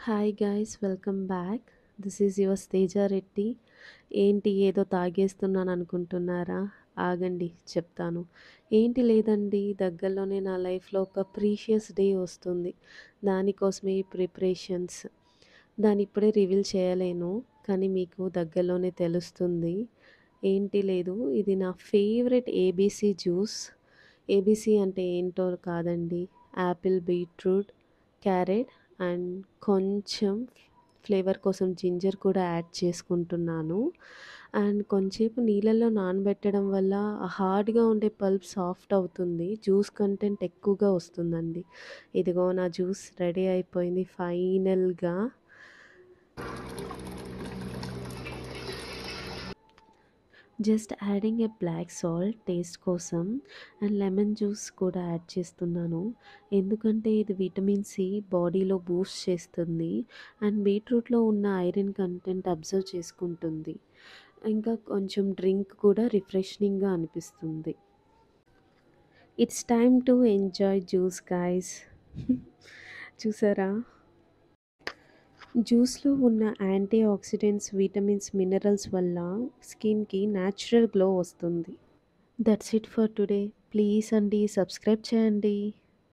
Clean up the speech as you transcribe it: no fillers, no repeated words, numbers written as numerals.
Hi guys welcome back. This is your Teja Reddy. ఏంటి ఏదో తాగేస్తున్నాను అనుకుంటున్నారా? ఆగండి చెప్తాను. ఏంటి లేదండి, దగ్గరలోనే నా లైఫ్లో ఒక ప్రీషియస్ డే వస్తుంది. దానికోసమే ఈ ప్రిపరేషన్స్. దాన్ని ఇప్పుడే రివీల్ చేయలేను, కానీ మీకు దగ్గరలోనే తెలుస్తుంది. ఏంటి లేదు, ఇది నా ఫేవరెట్ ఏబీసీ జ్యూస్. ఏబీసీ అంటే ఏంటో కాదండి, యాపిల్, బీట్రూట్, క్యారెట్ అండ్ కొంచెం ఫ్లేవర్ కోసం జింజర్ కూడా యాడ్ చేసుకుంటున్నాను. అండ్ కొంచెంసేపు నీళ్ళల్లో నానబెట్టడం వల్ల ఆ హార్డ్గా ఉండే పల్ప్ సాఫ్ట్ అవుతుంది, జ్యూస్ కంటెంట్ ఎక్కువగా వస్తుందండి. ఇదిగో నా జ్యూస్ రెడీ అయిపోయింది ఫైనల్గా. Just adding a black salt taste కోసం అండ్ లెమన్ జ్యూస్ కూడా యాడ్ చేస్తున్నాను. ఎందుకంటే ఇది విటమిన్ సి బాడీలో బూస్ట్ చేస్తుంది అండ్ బీట్రూట్లో ఉన్న ఐరన్ కంటెంట్ అబ్జర్వ్ చేసుకుంటుంది. ఇంకా కొంచెం డ్రింక్ కూడా రిఫ్రెషింగ్గా అనిపిస్తుంది. It's time to enjoy juice guys. చూసారా, జ్యూస్లో ఉన్న యాంటీ ఆక్సిడెంట్స్, విటమిన్స్, మినరల్స్ వల్ల స్కిన్కి న్యాచురల్ గ్లో వస్తుంది. That's it for today. Please అండి సబ్స్క్రైబ్ చేయండి.